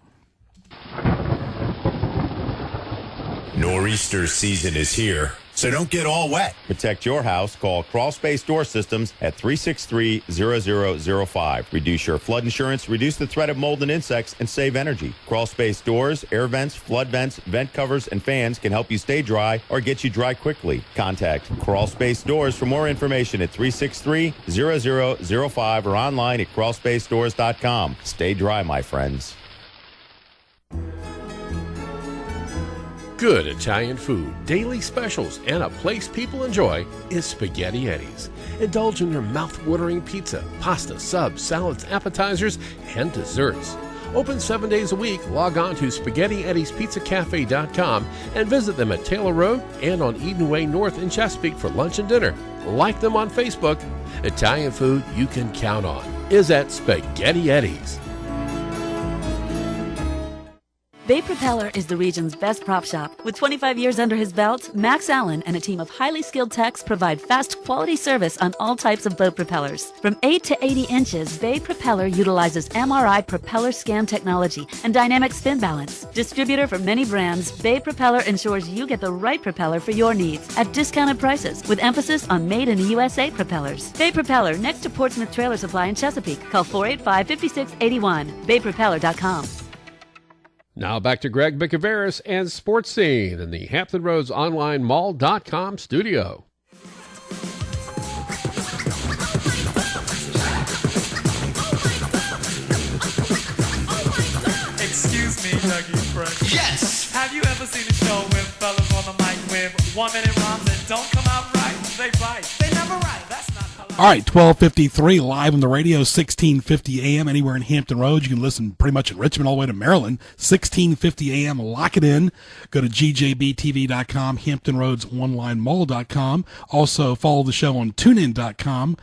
Nor'easter season is here, so don't get all wet. Protect your house. Call Crawl Space Door Systems at 363-0005. Reduce your flood insurance, reduce the threat of mold and insects, and save energy. Crawl Space Doors, air vents, flood vents, vent covers, and fans can help you stay dry or get you dry quickly. Contact Crawl Space Doors for more information at 363-0005 or online at crawlspacedores.com. Stay dry, my friends. Good Italian food, daily specials, and a place people enjoy is Spaghetti Eddie's. Indulge in your mouth-watering pizza, pasta, subs, salads, appetizers, and desserts. Open 7 days a week. Log on to SpaghettiEddiesPizzaCafe.com and visit them at Taylor Road and on Eden Way North in Chesapeake for lunch and dinner. Like them on Facebook. Italian food you can count on is at Spaghetti Eddie's. Bay Propeller is the region's best prop shop. With 25 years under his belt, Max Allen and a team of highly skilled techs provide fast, quality service on all types of boat propellers. From 8 to 80 inches, Bay Propeller utilizes MRI propeller scan technology and dynamic spin balance. Distributor for many brands, Bay Propeller ensures you get the right propeller for your needs at discounted prices, with emphasis on made-in-the-USA propellers. Bay Propeller, next to Portsmouth Trailer Supply in Chesapeake. Call 485-5681. BayPropeller.com. Now back to Greg Bicouvaris and Sports Scene in the Hampton Roads Online Mall.com studio. Excuse me, Dougie Fresh. Yes! Have you ever seen a show with fellas on the mic with 1 minute rhymes that don't come out right? They bite. They never write. That's not how All right, 12:53 live on the radio, 1650 AM anywhere in Hampton Roads. You can listen pretty much in Richmond all the way to Maryland, 1650 AM. Lock it in. Go to gjbtv.com, hamptonroadsonlinemall.com. Also follow the show on tunein.com.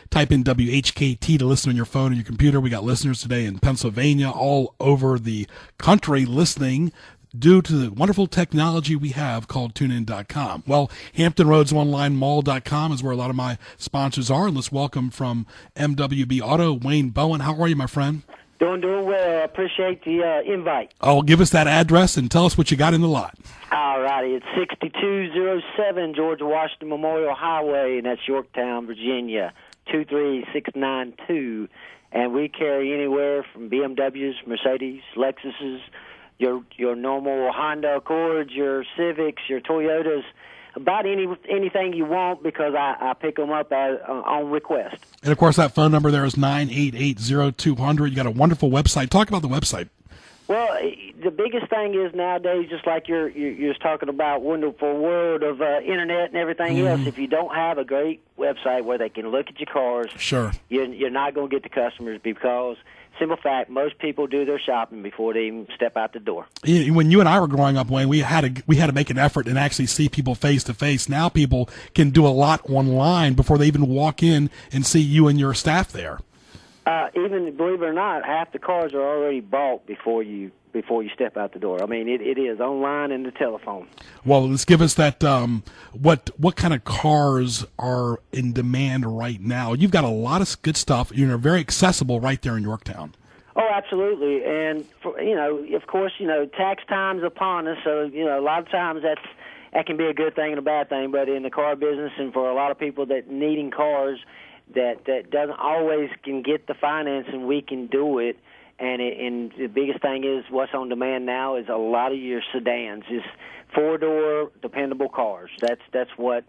Type in WHKT to listen on your phone or your computer. We got listeners today in Pennsylvania, all over the country listening due to the wonderful technology we have called tunein.com. Well, HamptonRoadsOnlineMall.com is where a lot of my sponsors are. And let's welcome from MWB Auto, Wayne Bowen. How are you, my friend? Doing well. I appreciate the invite. Oh, give us that address and tell us what you got in the lot. All righty. It's 6207 George Washington Memorial Highway, and that's Yorktown, Virginia, 23692. And we carry anywhere from BMWs, Mercedes, Lexuses, your normal Honda Accords, your Civics, your Toyotas, about anything you want, because I pick them up on request. And, of course, that phone number there is 988-0200. You got a wonderful website. Talk about the website. Well, the biggest thing is nowadays, just like you're talking about, wonderful world of internet and everything else. If you don't have a great website where they can look at your cars, sure, you're not going to get the customers, because simple fact, most people do their shopping before they even step out the door. When you and I were growing up, Wayne, we had to make an effort and actually see people face to face. Now people can do a lot online before they even walk in and see you and your staff there. Even, believe it or not, half the cars are already bought before you step out the door. I mean, it is online and the telephone. Well, let's give us that. What kind of cars are in demand right now? You've got a lot of good stuff. You're very accessible right there in Yorktown. Oh, absolutely. And of course, tax time's upon us. So a lot of times that can be a good thing and a bad thing. But in the car business, and for a lot of people that needing cars that doesn't always can get the financing, we can do it. And the biggest thing is what's on demand now is a lot of your sedans, is four-door dependable cars. That's what,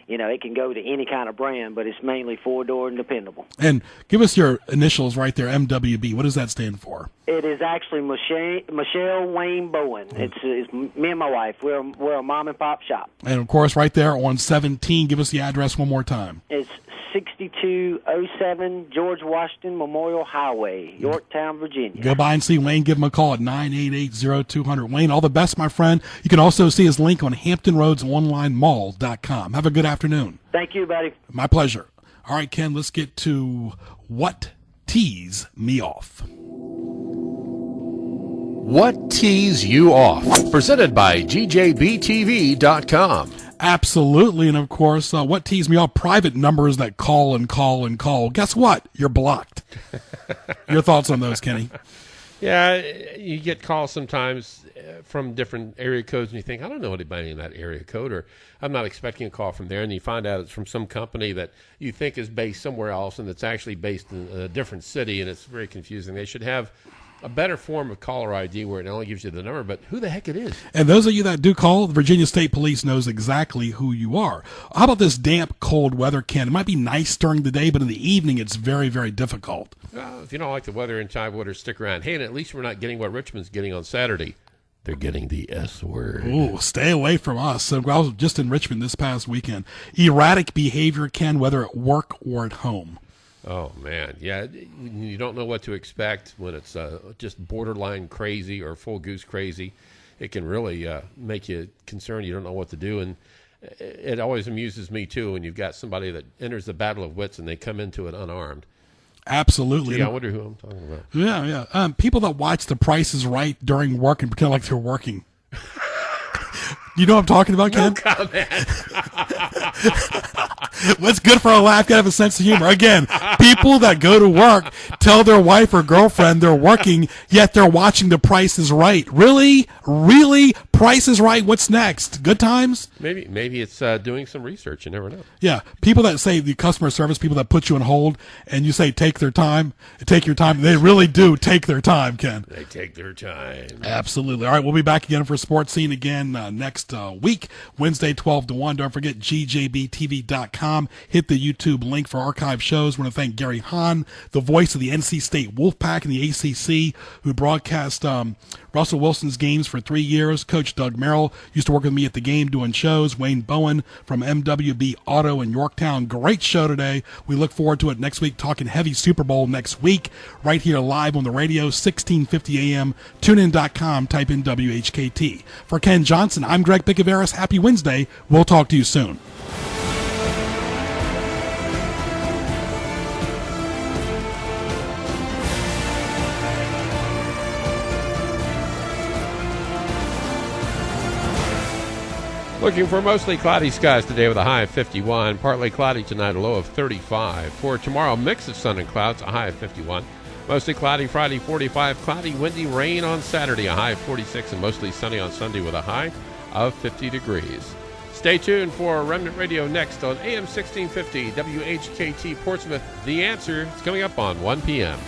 it can go to any kind of brand, but it's mainly four-door and dependable. And give us your initials right there, MWB. What does that stand for? It is actually Michelle Wayne Bowen. It's me and my wife. We're a mom and pop shop. And of course, right there on 17. Give us the address one more time. It's 6207 George Washington Memorial Highway, Yorktown, Virginia. Go by and see Wayne. Give him a call at 988-0200. Wayne, all the best, my friend. You can also see his link on HamptonRoadsOnlineMall.com. Have a good afternoon. Thank you, buddy. My pleasure. All right, Ken, let's get to what tees me off. What tees you off? Presented by GJBTV.com. Absolutely, and of course, what tees me off? Private numbers that call and call and call. Guess what? You're blocked. Your thoughts on those, Kenny? Yeah, you get calls sometimes from different area codes, and you think, I don't know anybody in that area code, or I'm not expecting a call from there, and you find out it's from some company that you think is based somewhere else, and it's actually based in a different city, and it's very confusing. They should have a better form of caller ID where it not only gives you the number, but who the heck it is. And those of you that do call, the Virginia State Police knows exactly who you are. How about this damp, cold weather, Ken? It might be nice during the day, but in the evening it's very, very difficult. Well, if you don't like the weather in Tidewater, stick around. Hey, and at least we're not getting what Richmond's getting on Saturday. They're getting the S word. Ooh, stay away from us. So I was just in Richmond this past weekend. Erratic behavior, Ken, whether at work or at home. Oh, man. Yeah, you don't know what to expect when it's just borderline crazy or full goose crazy. It can really make you concerned. You don't know what to do. And it always amuses me, too, when you've got somebody that enters the battle of wits and they come into it unarmed. Absolutely. Gee, I wonder who I'm talking about. Yeah. People that watch The Price is Right during work and pretend like they're working. You know what I'm talking about, Ken? No comment. What's good for a laugh, gotta have a sense of humor. Again, people that go to work tell their wife or girlfriend they're working, yet they're watching The Price is Right. Really? Really? Price is Right? What's next? Good times? Maybe it's doing some research. You never know. Yeah. People that say, the customer service people that put you on hold and you say take your time, they really do take their time, Ken. They take their time. Absolutely. All right, we'll be back again for Sports Scene again next week, Wednesday, 12 to 1. Don't forget gjbtv.com. Hit the YouTube link for archive shows. I want to thank Gary Hahn, the voice of the NC State Wolfpack and the ACC, who broadcast Russell Wilson's games for 3 years. Coach Coach Doug Merrill used to work with me at the game doing shows. Wayne Bowen from MWB Auto in Yorktown. Great show today. We look forward to it next week, talking heavy Super Bowl next week, right here live on the radio, 1650 AM, tunein.com, type in WHKT. For Ken Johnson, I'm Greg Bicouvaris. Happy Wednesday. We'll talk to you soon. Looking for mostly cloudy skies today with a high of 51. Partly cloudy tonight, a low of 35. For tomorrow, mix of sun and clouds, a high of 51. Mostly cloudy Friday, 45. Cloudy, windy, rain on Saturday, a high of 46. And mostly sunny on Sunday with a high of 50 degrees. Stay tuned for Remnant Radio next on AM 1650 WHKT Portsmouth. The Answer is coming up on 1 p.m.